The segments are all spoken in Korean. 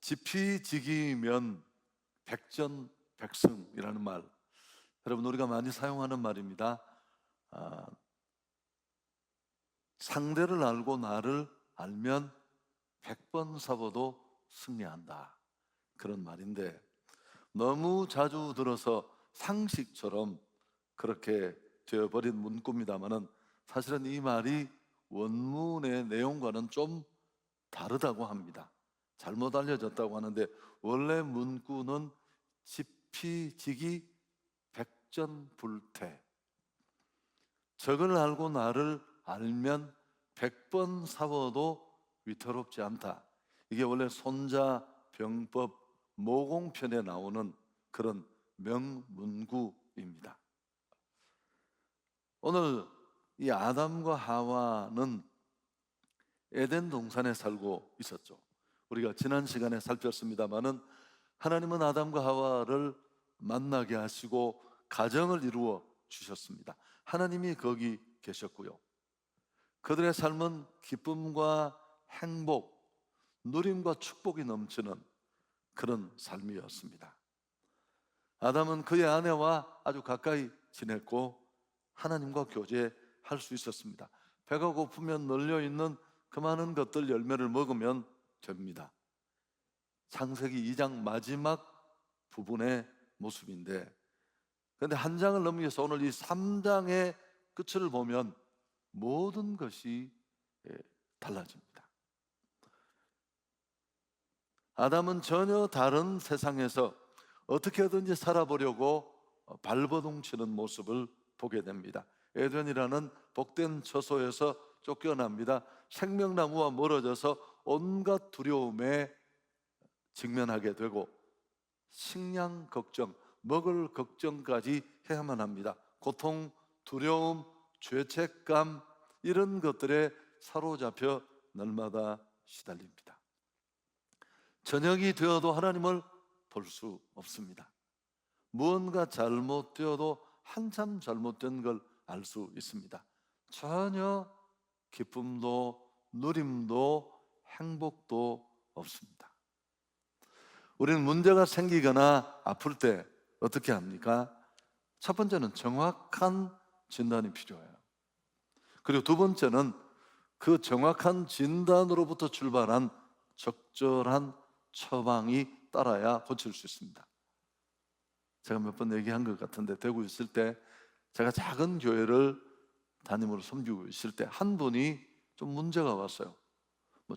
지피지기면 백전백승이라는 말, 여러분 우리가 많이 사용하는 말입니다. 상대를 알고 나를 알면 100번 싸워도 승리한다, 그런 말인데 너무 자주 들어서 상식처럼 그렇게 되어버린 문구입니다마는 사실은 이 말이 원문의 내용과는 좀 다르다고 합니다. 잘못 알려졌다고 하는데 원래 문구는 지피지기 백전불태, 적을 알고 나를 알면 100번 싸워도 위태롭지 않다. 이게 원래 손자병법 모공편에 나오는 그런 명문구입니다. 오늘 이 아담과 하와는 에덴 동산에 살고 있었죠. 우리가 지난 시간에 살폈습니다마는 하나님은 아담과 하와를 만나게 하시고 가정을 이루어 주셨습니다. 하나님이 거기 계셨고요. 그들의 삶은 기쁨과 행복, 누림과 축복이 넘치는 그런 삶이었습니다. 아담은 그의 아내와 아주 가까이 지냈고 하나님과 교제할 수 있었습니다. 배가 고프면 널려있는 그 많은 것들 열매를 먹으면 됩니다. 창세기 2장 마지막 부분의 모습인데, 그런데 한 장을 넘겨서 오늘 이 3장의 끝을 보면 모든 것이 달라집니다. 아담은 전혀 다른 세상에서 어떻게든지 살아보려고 발버둥치는 모습을 보게 됩니다. 에덴이라는 복된 처소에서 쫓겨납니다. 생명나무와 멀어져서 온갖 두려움에 직면하게 되고 식량 걱정, 먹을 걱정까지 해야만 합니다. 고통, 두려움, 죄책감, 이런 것들에 사로잡혀 날마다 시달립니다. 저녁이 되어도 하나님을 볼 수 없습니다. 무언가 잘못되어도 한참 잘못된 걸 알 수 있습니다. 전혀 기쁨도 누림도 행복도 없습니다. 우리는 문제가 생기거나 아플 때 어떻게 합니까? 첫 번째는 정확한 진단이 필요해요. 그리고 두 번째는 그 정확한 진단으로부터 출발한 적절한 처방이 따라야 고칠 수 있습니다. 제가 몇 번 얘기한 것 같은데, 대구에 있을 때 제가 작은 교회를 담임으로 섬기고 있을 때 한 분이 좀 문제가 왔어요.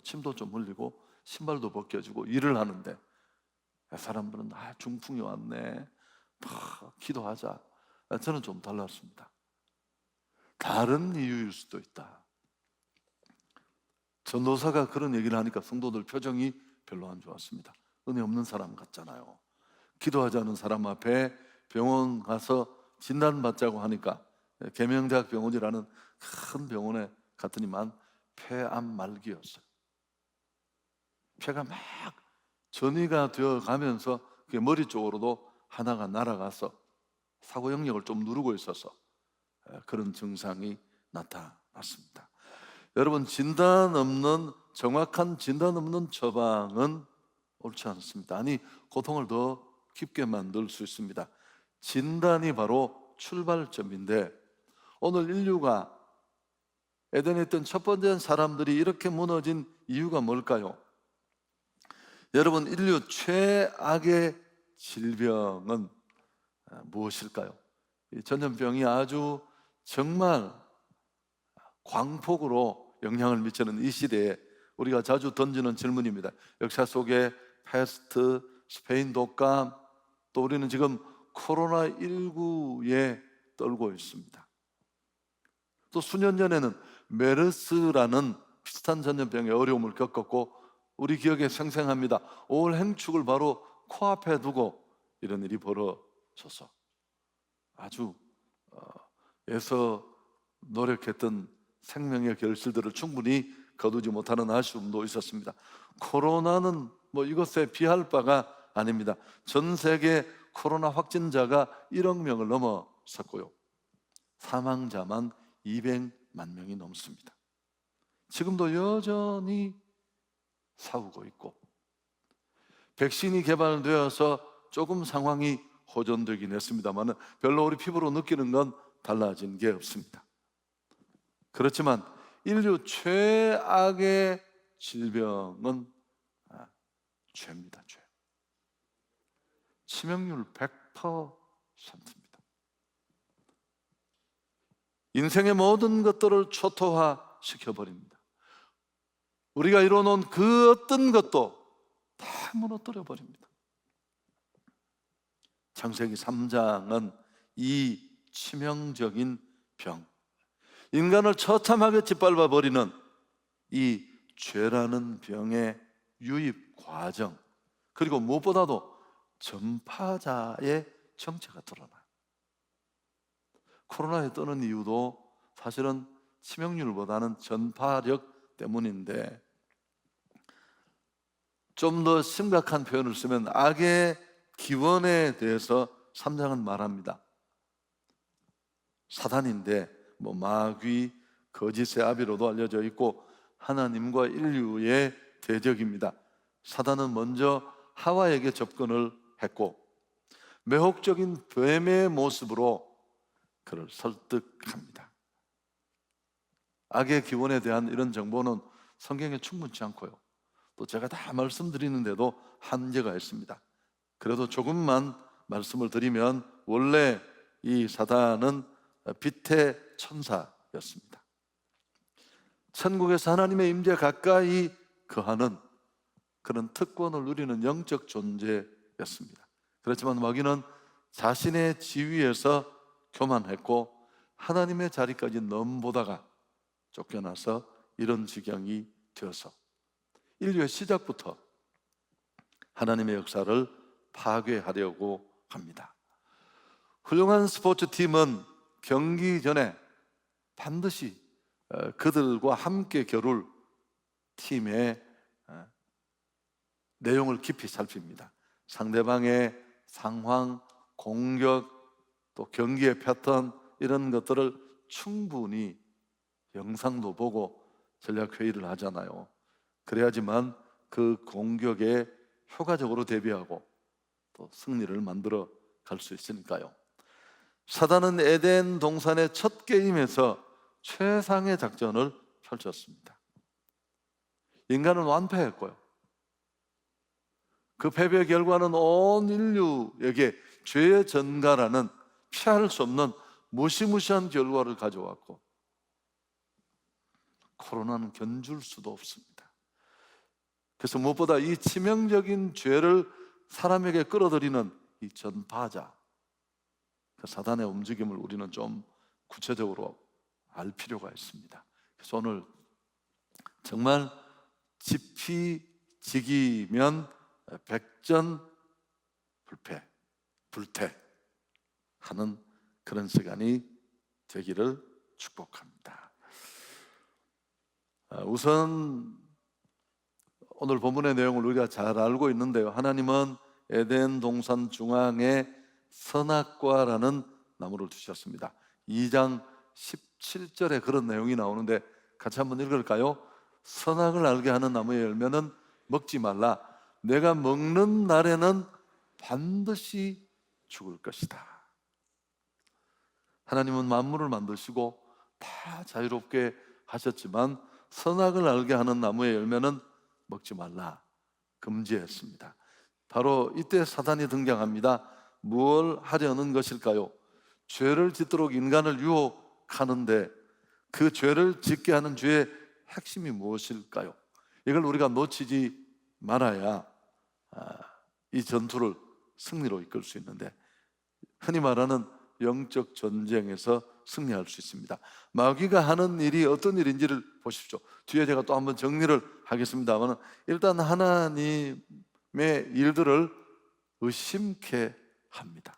침도 좀 흘리고 신발도 벗겨지고 일을 하는데 사람들은 중풍이 왔네, 기도하자. 저는 좀 달랐습니다. 다른 이유일 수도 있다. 전도사가 그런 얘기를 하니까 성도들 표정이 별로 안 좋았습니다. 은혜 없는 사람 같잖아요. 기도하자는 사람 앞에 병원 가서 진단받자고 하니까 계명대학 병원이라는 큰 병원에 갔더니만 폐암 말기였어요. 폐가 막 전이가 되어 가면서 그게 머리 쪽으로도 하나가 날아가서 사고 영역을 좀 누르고 있어서 그런 증상이 나타났습니다. 여러분, 정확한 진단 없는 처방은 옳지 않습니다. 아니, 고통을 더 깊게 만들 수 있습니다. 진단이 바로 출발점인데, 오늘 인류가 에덴에 있던 첫 번째 사람들이 이렇게 무너진 이유가 뭘까요? 여러분, 인류 최악의 질병은 무엇일까요? 이 전염병이 아주 정말 광폭으로 영향을 미치는 이 시대에 우리가 자주 던지는 질문입니다. 역사 속에 패스트, 스페인 독감, 또 우리는 지금 코로나19에 떨고 있습니다. 또 수년 전에는 메르스라는 비슷한 전염병의 어려움을 겪었고, 우리 기억에 생생합니다. 5월 행축을 바로 코앞에 두고 이런 일이 벌어져서 아주 애써 노력했던 생명의 결실들을 충분히 거두지 못하는 아쉬움도 있었습니다. 코로나는 이것에 비할 바가 아닙니다. 전 세계 코로나 확진자가 1억 명을 넘어섰고요, 사망자만 200만 명이 넘습니다. 지금도 여전히 싸우고 있고, 백신이 개발되어서 조금 상황이 호전되긴 했습니다만 별로 우리 피부로 느끼는 건 달라진 게 없습니다. 그렇지만 인류 최악의 질병은 죄입니다. 죄. 치명률 100%입니다. 인생의 모든 것들을 초토화시켜버립니다. 우리가 이뤄놓은 그 어떤 것도 다 무너뜨려 버립니다. 창세기 3장은 이 치명적인 병, 인간을 처참하게 짓밟아 버리는 이 죄라는 병의 유입 과정, 그리고 무엇보다도 전파자의 정체가 드러나요. 코로나에 뜨는 이유도 사실은 치명률보다는 전파력 때문인데, 좀 더 심각한 표현을 쓰면 악의 기원에 대해서 3장은 말합니다. 사단인데 마귀, 거짓의 아비로도 알려져 있고 하나님과 인류의 대적입니다. 사단은 먼저 하와에게 접근을 했고 매혹적인 뱀의 모습으로 그를 설득합니다. 악의 기원에 대한 이런 정보는 성경에 충분치 않고요, 또 제가 다 말씀드리는데도 한계가 있습니다. 그래도 조금만 말씀을 드리면, 원래 이 사단은 빛의 천사였습니다. 천국에서 하나님의 임재 가까이 거하는 그런 특권을 누리는 영적 존재였습니다. 그렇지만 마귀는 자신의 지위에서 교만했고 하나님의 자리까지 넘보다가 쫓겨나서 이런 지경이 되어서 인류의 시작부터 하나님의 역사를 파괴하려고 합니다. 훌륭한 스포츠팀은 경기 전에 반드시 그들과 함께 겨룰 팀의 내용을 깊이 살핍니다. 상대방의 상황, 공격, 또 경기의 패턴, 이런 것들을 충분히 영상도 보고 전략 회의를 하잖아요. 그래야지만 그 공격에 효과적으로 대비하고 또 승리를 만들어 갈 수 있으니까요. 사단은 에덴 동산의 첫 게임에서 최상의 작전을 펼쳤습니다. 인간은 완패했고요, 그 패배의 결과는 온 인류에게 죄의 전가라는 피할 수 없는 무시무시한 결과를 가져왔고, 코로나는 견줄 수도 없습니다. 그래서 무엇보다 이 치명적인 죄를 사람에게 끌어들이는 이 전파자, 그 사단의 움직임을 우리는 좀 구체적으로 알 필요가 있습니다. 그래서 오늘 정말 지피지기면 백전불패하는 그런 시간이 되기를 축복합니다. 우선 오늘 본문의 내용을 우리가 잘 알고 있는데요, 하나님은 에덴 동산 중앙에 선악과라는 나무를 두셨습니다. 2장 17절에 그런 내용이 나오는데 같이 한번 읽을까요? 선악을 알게 하는 나무의 열매는 먹지 말라. 내가 먹는 날에는 반드시 죽을 것이다. 하나님은 만물을 만드시고 다 자유롭게 하셨지만 선악을 알게 하는 나무의 열매는 먹지 말라, 금지했습니다. 바로 이때 사단이 등장합니다. 무엇을 하려는 것일까요? 죄를 짓도록 인간을 유혹하는데 그 죄를 짓게 하는 죄의 핵심이 무엇일까요? 이걸 우리가 놓치지 말아야 이 전투를 승리로 이끌 수 있는데, 흔히 말하는 영적 전쟁에서 승리할 수 있습니다. 마귀가 하는 일이 어떤 일인지를 보십시오. 뒤에 제가 또 한번 정리를 하겠습니다만, 일단 하나님의 일들을 의심케 합니다.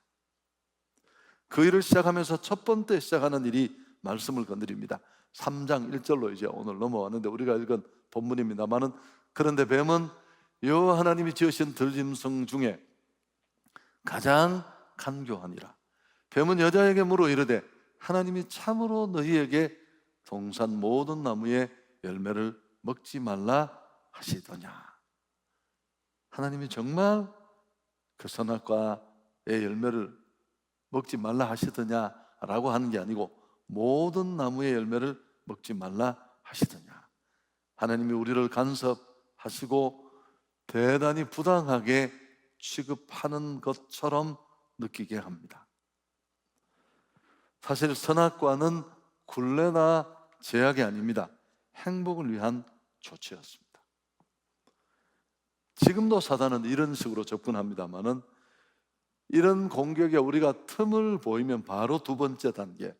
그 일을 시작하면서 첫 번째 시작하는 일이 말씀을 건드립니다. 3장 1절로 이제 오늘 넘어왔는데 우리가 읽은 본문입니다만은, 그런데 뱀은 여호와 하나님이 지으신 들짐승 중에 가장 간교하니라. 뱀은 여자에게 물어 이르되 하나님이 참으로 너희에게 동산 모든 나무의 열매를 먹지 말라 하시더냐. 하나님이 정말 그 선악과의 열매를 먹지 말라 하시더냐라고 하는 게 아니고 모든 나무의 열매를 먹지 말라 하시더냐. 하나님이 우리를 간섭하시고 대단히 부당하게 취급하는 것처럼 느끼게 합니다. 사실 선악과는 굴레나 제약이 아닙니다. 행복을 위한 조치였습니다. 지금도 사단은 이런 식으로 접근합니다만은 이런 공격에 우리가 틈을 보이면 바로 두 번째 단계,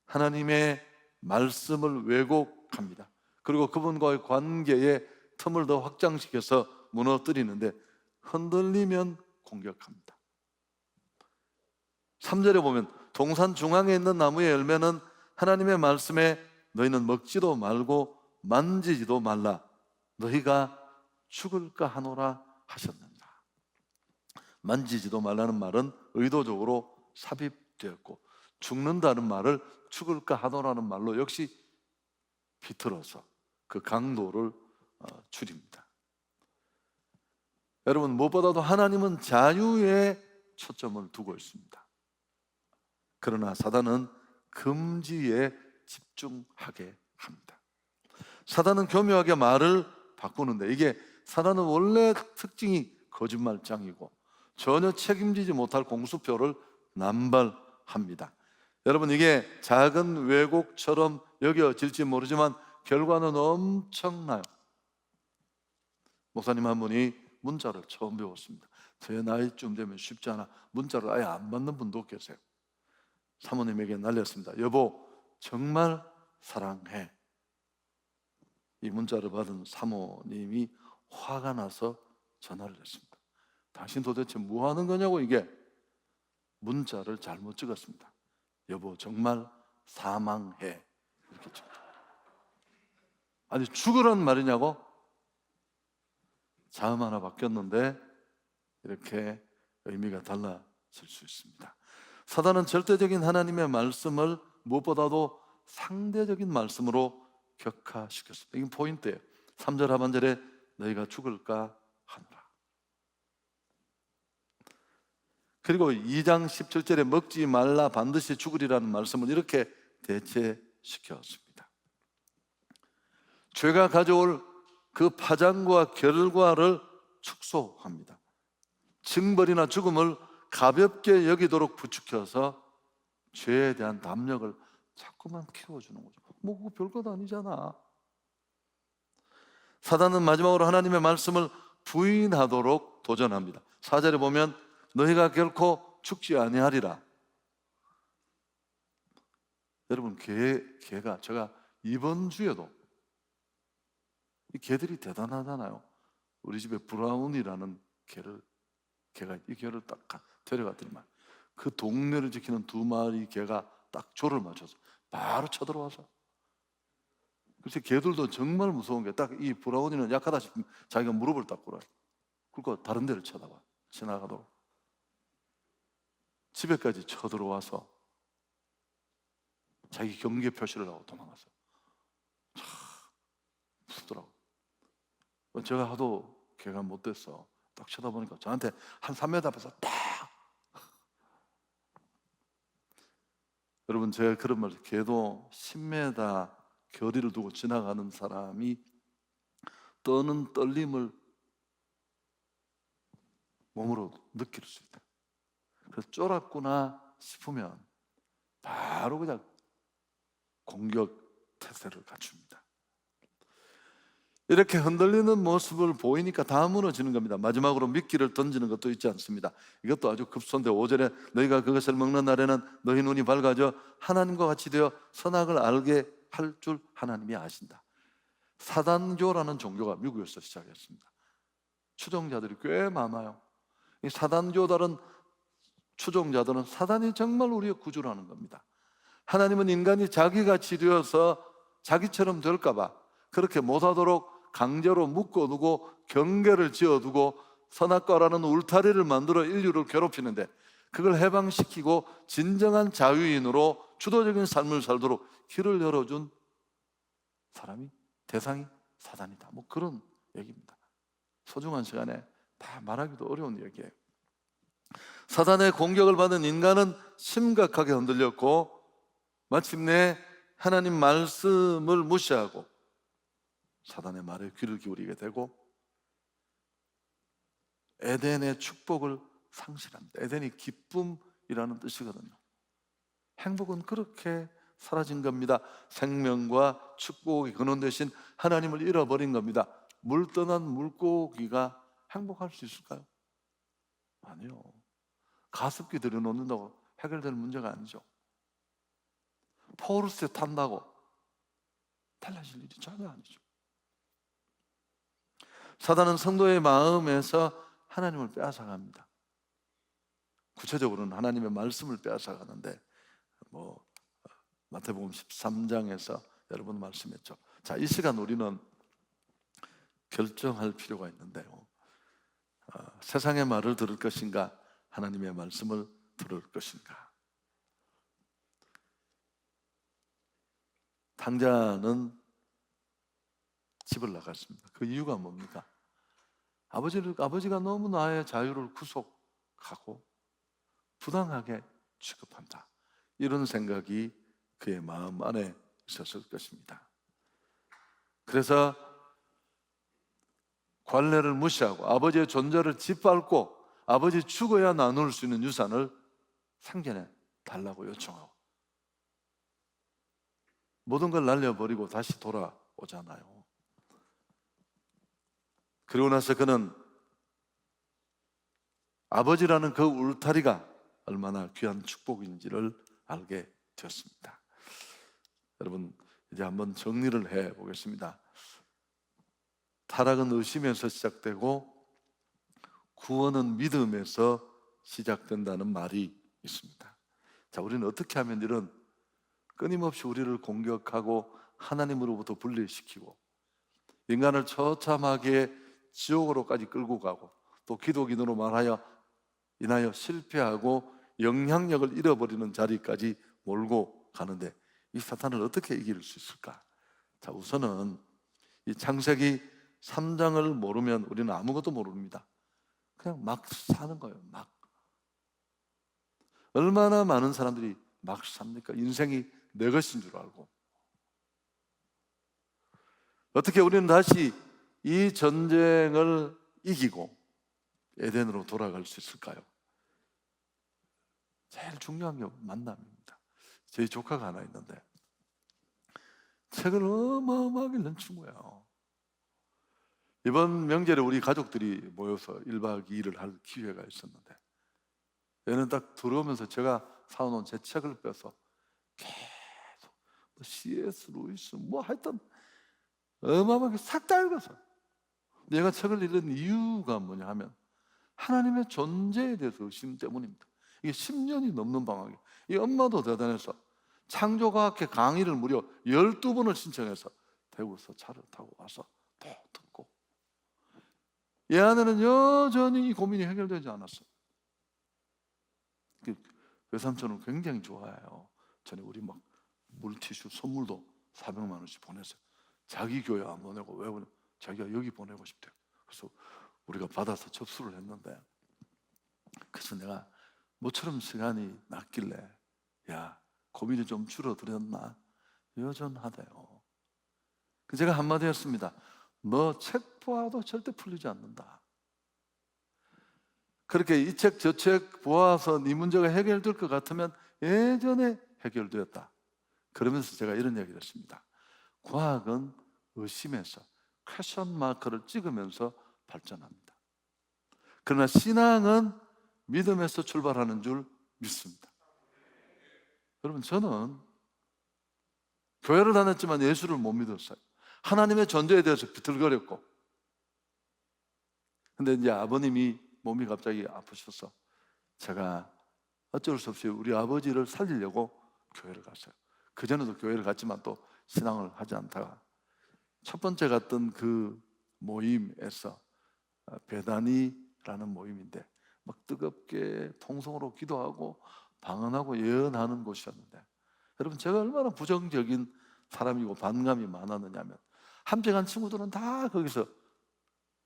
하나님의 말씀을 왜곡합니다. 그리고 그분과의 관계에 틈을 더 확장시켜서 무너뜨리는데 흔들리면 공격합니다. 3절에 보면 동산 중앙에 있는 나무의 열매는 하나님의 말씀에 너희는 먹지도 말고 만지지도 말라 너희가 죽을까 하노라 하셨느니라. 만지지도 말라는 말은 의도적으로 삽입되었고 죽는다는 말을 죽을까 하노라는 말로 역시 비틀어서 그 강도를 줄입니다. 여러분, 무엇보다도 하나님은 자유에 초점을 두고 있습니다. 그러나 사단은 금지에 집중하게 합니다. 사단은 교묘하게 말을 바꾸는데 이게 사단은 원래 특징이 거짓말장이고 전혀 책임지지 못할 공수표를 남발합니다. 여러분, 이게 작은 왜곡처럼 여겨질지 모르지만 결과는 엄청나요. 목사님 한 분이 문자를 처음 배웠습니다. 제 나이쯤 되면 쉽지 않아 문자를 아예 안 받는 분도 계세요. 사모님에게 날렸습니다. 여보, 정말 사랑해. 이 문자를 받은 사모님이 화가 나서 전화를 했습니다. 당신 도대체 뭐 하는 거냐고. 이게 문자를 잘못 찍었습니다. 여보, 정말 사망해. 이렇게 찍었죠. 아니, 죽으란 말이냐고? 자음 하나 바뀌었는데 이렇게 의미가 달라질 수 있습니다. 사단은 절대적인 하나님의 말씀을 무엇보다도 상대적인 말씀으로 격화시켰습니다. 이게 포인트예요. 3절 하반절에 너희가 죽을까 하노라. 그리고 2장 17절에 먹지 말라 반드시 죽으리라는 말씀을 이렇게 대체시켰습니다. 죄가 가져올 그 파장과 결과를 축소합니다. 징벌이나 죽음을 가볍게 여기도록 부추겨서 죄에 대한 담력을 자꾸만 키워주는 거죠. 뭐 그거 별것 아니잖아. 사단은 마지막으로 하나님의 말씀을 부인하도록 도전합니다. 4절에 보면 너희가 결코 죽지 아니하리라. 여러분, 개가 제가 이번 주에도 이 개들이 대단하잖아요. 우리 집에 브라운이라는 개가 이 개를 딱 데려갔더니만 그 동네를 지키는 두 마리 개가 딱 조를 맞춰서 바로 쳐들어와서. 그래서 개들도 정말 무서운 게 딱 이 브라운이는 약하다 싶으면 자기가 무릎을 딱 꿇어요. 그리고 다른 데를 쳐다봐 지나가도록. 집에까지 쳐들어와서 자기 경계 표시를 하고 도망갔어요. 참 무섭더라고. 제가 하도 개가 못 됐어. 딱 쳐다보니까 저한테 한 3m 앞에서 딱. 여러분, 제가 그런 말, 개도 10m 거리를 두고 지나가는 사람이 떠는 떨림을 몸으로 느낄 수 있다. 그래서 쫄았구나 싶으면 바로 그냥 공격 태세를 갖춥니다. 이렇게 흔들리는 모습을 보이니까 다 무너지는 겁니다. 마지막으로 미끼를 던지는 것도 있지 않습니다. 이것도 아주 급선데 5절에 너희가 그것을 먹는 날에는 너희 눈이 밝아져 하나님과 같이 되어 선악을 알게 할 줄 하나님이 아신다. 사단교라는 종교가 미국에서 시작했습니다. 추종자들이 꽤 많아요. 이 사단교다른 추종자들은 사단이 정말 우리의 구주라는 겁니다. 하나님은 인간이 자기같이 되어서 자기처럼 될까봐 그렇게 못하도록 강제로 묶어두고 경계를 지어두고 선악과라는 울타리를 만들어 인류를 괴롭히는데 그걸 해방시키고 진정한 자유인으로 주도적인 삶을 살도록 길을 열어준 대상이 사단이다. 뭐 그런 얘기입니다. 소중한 시간에 다 말하기도 어려운 얘기예요. 사단의 공격을 받은 인간은 심각하게 흔들렸고 마침내 하나님 말씀을 무시하고 사단의 말에 귀를 기울이게 되고 에덴의 축복을 상실합니다. 에덴이 기쁨이라는 뜻이거든요. 행복은 그렇게 사라진 겁니다. 생명과 축복이 근원 되신 하나님을 잃어버린 겁니다. 물 떠난 물고기가 행복할 수 있을까요? 아니요. 가습기 들여놓는다고 해결될 문제가 아니죠. 포르쉐 탄다고 달라질 일이 전혀 아니죠. 사단은 성도의 마음에서 하나님을 빼앗아갑니다. 구체적으로는 하나님의 말씀을 빼앗아가는데 마태복음 13장에서 여러분 말씀했죠. 자, 이 시간 우리는 결정할 필요가 있는데요. 세상의 말을 들을 것인가, 하나님의 말씀을 들을 것인가. 탕자는 집을 나갔습니다. 그 이유가 뭡니까? 아버지가 너무 나의 자유를 구속하고 부당하게 취급한다, 이런 생각이 그의 마음 안에 있었을 것입니다. 그래서 관례를 무시하고 아버지의 존재를 짓밟고 아버지 죽어야 나눌 수 있는 유산을 상견해 달라고 요청하고 모든 걸 날려버리고 다시 돌아오잖아요. 그리고 나서 그는 아버지라는 그 울타리가 얼마나 귀한 축복인지를 알게 되었습니다. 여러분, 이제 한번 정리를 해 보겠습니다. 타락은 의심에서 시작되고 구원은 믿음에서 시작된다는 말이 있습니다. 자, 우리는 어떻게 하면 이런 끊임없이 우리를 공격하고 하나님으로부터 분리시키고 인간을 처참하게 지옥으로까지 끌고 가고 또 기독인으로 말하여 인하여 실패하고 영향력을 잃어버리는 자리까지 몰고 가는데 이 사탄을 어떻게 이길 수 있을까? 자, 우선은 이 창세기 3장을 모르면 우리는 아무것도 모릅니다. 그냥 막 사는 거예요. 막. 얼마나 많은 사람들이 막 삽니까? 인생이 내 것인 줄 알고. 어떻게 우리는 다시 이 전쟁을 이기고 에덴으로 돌아갈 수 있을까요? 제일 중요한 게 만남입니다. 저희 조카가 하나 있는데 책을 어마어마하게 넘친 거예요. 이번 명절에 우리 가족들이 모여서 1박 2일을 할 기회가 있었는데 얘는 딱 들어오면서 제가 사놓은 제 책을 빼서 계속 C.S. 루이스 하여튼 어마어마하게 싹 다 읽어서. 내가 책을 읽은 이유가 뭐냐 하면 하나님의 존재에 대해서 의심 때문입니다. 이게 10년이 넘는 방학이에요. 이 엄마도 대단해서 창조과학회 강의를 무려 12번을 신청해서 대구에서 차를 타고 와서 또 듣고 얘 안에는 여전히 이 고민이 해결되지 않았어요. 외삼촌은 굉장히 좋아해요. 전에 우리 막 물티슈 선물도 400만 원씩 보냈어요. 자기 교회 안 보내고 왜 보내? 자기가 여기 보내고 싶대요. 그래서 우리가 받아서 접수를 했는데 그래서 내가 모처럼 시간이 났길래 야, 고민이 좀 줄어들었나? 여전하대요. 제가 한마디 했습니다. 너 책 보아도 절대 풀리지 않는다. 그렇게 이 책 저 책 보아서 네 문제가 해결될 것 같으면 예전에 해결되었다. 그러면서 제가 이런 얘기를 했습니다. 과학은 의심에서 퀘션 마크를 찍으면서 발전합니다. 그러나 신앙은 믿음에서 출발하는 줄 믿습니다. 여러분, 저는 교회를 다녔지만 예수를 못 믿었어요. 하나님의 존재에 대해서 비틀거렸고 근데 이제 아버님이 몸이 갑자기 아프셔서 제가 어쩔 수 없이 우리 아버지를 살리려고 교회를 갔어요. 그전에도 교회를 갔지만 또 신앙을 하지 않다가 첫 번째 갔던 그 모임에서 배단이라는 모임인데 막 뜨겁게 통성으로 기도하고 방언하고 예언하는 곳이었는데 여러분, 제가 얼마나 부정적인 사람이고 반감이 많았느냐면 함께 간 친구들은 다 거기서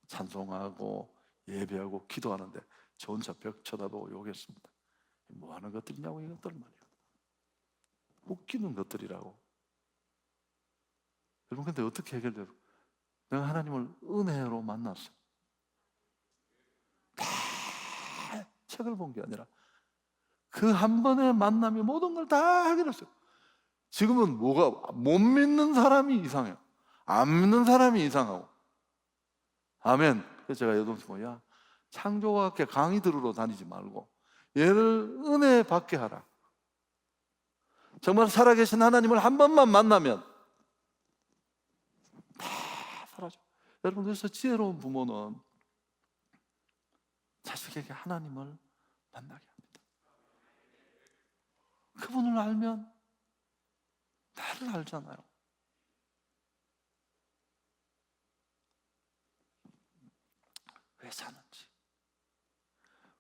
찬송하고 예배하고 기도하는데 저 혼자 벽 쳐다보고 욕했습니다. 뭐 하는 것들이냐고, 이것들 말이야. 웃기는 것들이라고. 여러분, 근데 어떻게 해결돼요? 내가 하나님을 은혜로 만났어. 다 책을 본 게 아니라 그 한 번의 만남이 모든 걸 다 해결했어요. 지금은 뭐가, 못 믿는 사람이 이상해요. 안 믿는 사람이 이상하고. 아멘. 그래서 제가 여동생, 야, 창조과학회 강의 들으러 다니지 말고 얘를 은혜 받게 하라. 정말 살아계신 하나님을 한 번만 만나면 다 사라져. 여러분, 그래서 지혜로운 부모는 자식에게 하나님을 만나게 합니다. 그분을 알면 나를 알잖아요. 왜 사는지,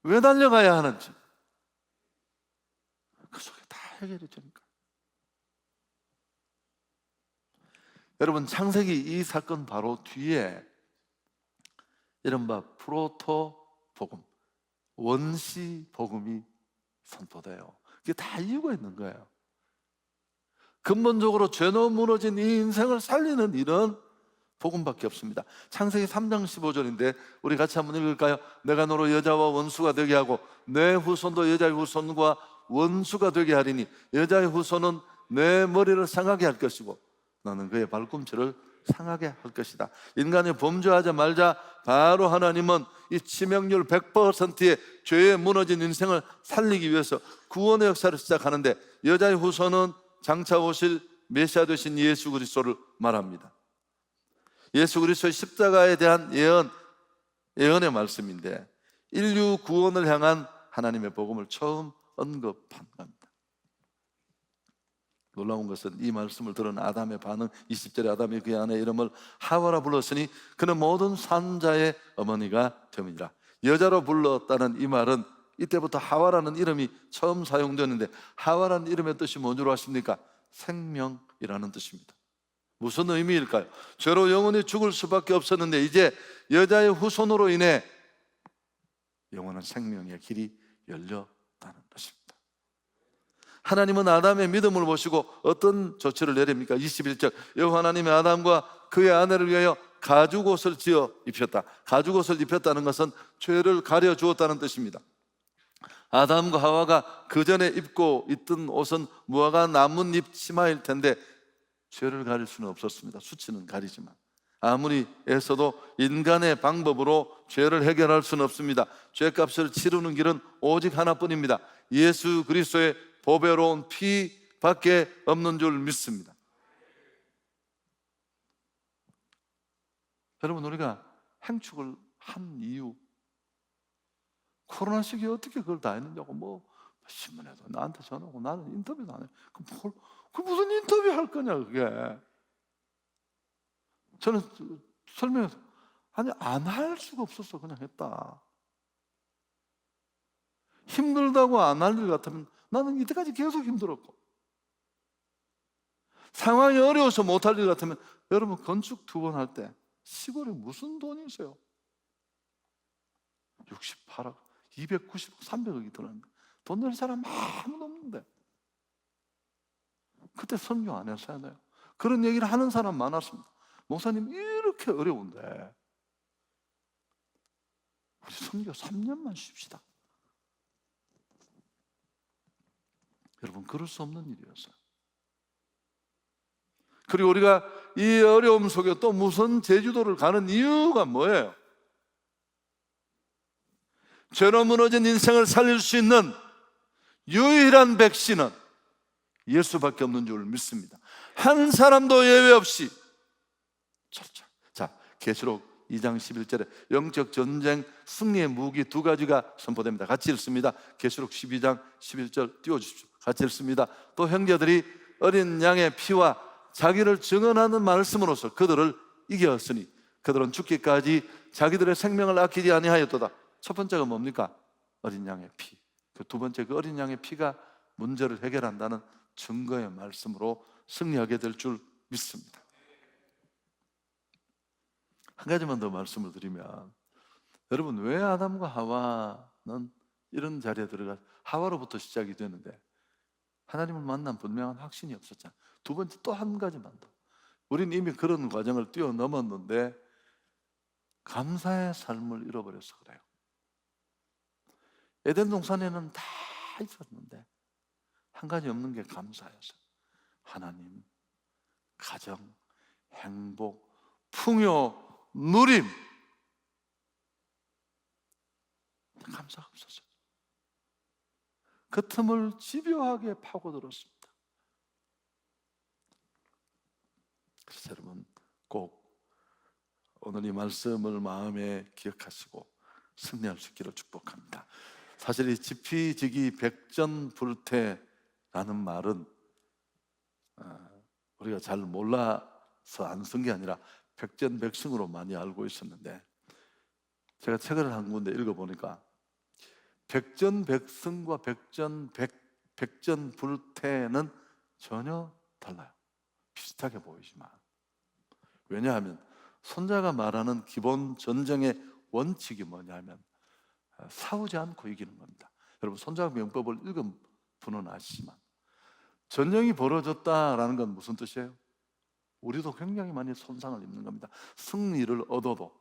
왜 달려가야 하는지, 그 속에 다 해결이 되니까. 여러분, 창세기 이 사건 바로 뒤에 이른바 프로토 복음, 원시 복음이 선포돼요. 그게 다 이유가 있는 거예요. 근본적으로 죄로 무너진 이 인생을 살리는 일은 복음밖에 없습니다. 창세기 3장 15절인데 우리 같이 한번 읽을까요? 내가 너로 여자와 원수가 되게 하고 내 후손도 여자의 후손과 원수가 되게 하리니 여자의 후손은 내 머리를 상하게 할 것이고 너는 그의 발꿈치를 상하게 할 것이다. 인간이 범죄하자 말자 바로 하나님은 이 치명률 100%의 죄에 무너진 인생을 살리기 위해서 구원의 역사를 시작하는데 여자의 후손은 장차 오실 메시아 되신 예수 그리스도를 말합니다. 예수 그리스도의 십자가에 대한 예언의 말씀인데 인류 구원을 향한 하나님의 복음을 처음 언급한 겁니다. 놀라운 것은 이 말씀을 들은 아담의 반응, 20절에 아담이 그의 아내 이름을 하와라 불렀으니 그는 모든 산자의 어머니가 됨이니라. 여자로 불렀다는 이 말은 이때부터 하와라는 이름이 처음 사용되는데 하와라는 이름의 뜻이 뭔 줄 아십니까? 생명이라는 뜻입니다. 무슨 의미일까요? 죄로 영원히 죽을 수밖에 없었는데 이제 여자의 후손으로 인해 영원한 생명의 길이 열렸다는 것입니다. 하나님은 아담의 믿음을 보시고 어떤 조치를 내립니까? 21절 여호와 하나님이 아담과 그의 아내를 위하여 가죽옷을 지어 입혔다. 가죽옷을 입혔다는 것은 죄를 가려주었다는 뜻입니다. 아담과 하와가 그 전에 입고 있던 옷은 무화과 나뭇잎 치마일 텐데 죄를 가릴 수는 없었습니다. 수치는 가리지만 아무리 애써도 인간의 방법으로 죄를 해결할 수는 없습니다. 죄값을 치르는 길은 오직 하나뿐입니다. 예수 그리스도의 보배로운 피밖에 없는 줄 믿습니다. 여러분, 우리가 행축을 한 이유, 코로나 시기에 어떻게 그걸 다 했느냐고 뭐 신문에도 나한테 전화오고 나는 인터뷰도 안 해. 그 무슨 인터뷰 할 거냐 그게. 저는 설명해서 아니 안 할 수가 없었어. 그냥 했다. 힘들다고 안 할 일 같으면 나는 이때까지 계속 힘들었고 상황이 어려워서 못할 일 같으면 여러분 건축 2번 할 때 시골에 무슨 돈이 있어요? 68억, 290억, 300억이 들었는데 돈 낼 사람 아무도 없는데 그때 설교 안 했어야 돼요. 그런 얘기를 하는 사람 많았습니다. 목사님 이렇게 어려운데 우리 설교 3년만 쉽시다. 여러분 그럴 수 없는 일이었어요. 그리고 우리가 이 어려움 속에 또 무슨 제주도를 가는 이유가 뭐예요? 죄로 무너진 인생을 살릴 수 있는 유일한 백신은 예수밖에 없는 줄 믿습니다. 한 사람도 예외 없이 철저히. 자, 계시록 2장 11절에 영적 전쟁 승리의 무기 2가지가 선포됩니다. 같이 읽습니다. 계시록 12장 11절 띄워주십시오. 같이 읽습니다. 또 형제들이 어린 양의 피와 자기를 증언하는 말씀으로서 그들을 이겼으니 그들은 죽기까지 자기들의 생명을 아끼지 아니하였도다. 첫 번째가 뭡니까? 어린 양의 피. 그 두 번째 그 어린 양의 피가 문제를 해결한다는 증거의 말씀으로 승리하게 될 줄 믿습니다. 한 가지만 더 말씀을 드리면 여러분, 왜 아담과 하와는 이런 자리에 들어가 하와로부터 시작이 되는데 하나님을 만난 분명한 확신이 없었잖아요. 두 번째 또 한 가지만 더, 우리는 이미 그런 과정을 뛰어넘었는데 감사의 삶을 잃어버려서 그래요. 에덴 동산에는 다 있었는데 한 가지 없는 게 감사였어요. 하나님, 가정, 행복, 풍요, 누림, 감사가 없었어요. 그 틈을 집요하게 파고들었습니다. 그래서 여러분, 꼭 오늘 이 말씀을 마음에 기억하시고 승리할 수 있기를 축복합니다. 사실 이 지피지기 백전불태라는 말은 우리가 잘 몰라서 안 쓴 게 아니라 백전백승으로 많이 알고 있었는데, 제가 책을 한 군데 읽어보니까 백전백승과 백전불태는 전혀 달라요. 비슷하게 보이지만, 왜냐하면 손자가 말하는 기본 전쟁의 원칙이 뭐냐면 싸우지 않고 이기는 겁니다. 여러분, 손자병법을 읽은 분은 아시지만 전쟁이 벌어졌다라는 건 무슨 뜻이에요? 우리도 굉장히 많이 손상을 입는 겁니다. 승리를 얻어도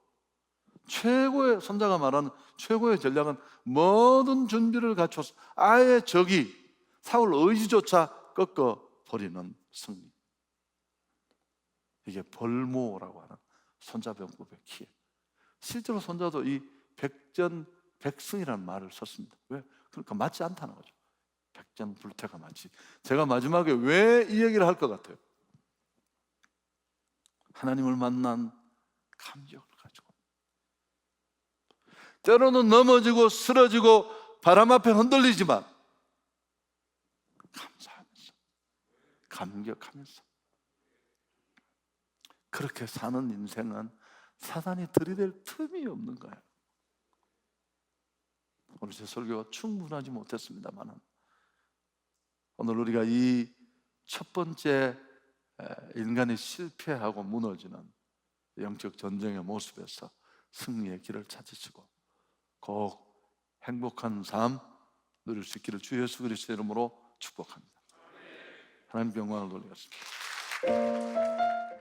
최고의, 손자가 말하는 최고의 전략은 모든 준비를 갖춰서 아예 적이 사울 의지조차 꺾어버리는 승리. 이게 벌모라고 하는 손자병법의 키예요. 실제로 손자도 이 백전백승이라는 말을 썼습니다. 왜? 그러니까 맞지 않다는 거죠. 백전불태가 맞지. 제가 마지막에 왜 이 얘기를 할 것 같아요? 하나님을 만난 감격을 가지고, 때로는 넘어지고 쓰러지고 바람 앞에 흔들리지만 감사하면서, 감격하면서 그렇게 사는 인생은 사단이 들이댈 틈이 없는 거예요. 오늘 제 설교가 충분하지 못했습니다만, 오늘 우리가 이 첫 번째 인간이 실패하고 무너지는 영적 전쟁의 모습에서 승리의 길을 찾으시고 꼭 행복한 삶 누릴 수 있기를 주 예수 그리스도의 이름으로 축복합니다. 하나님 영광을 돌리겠습니다.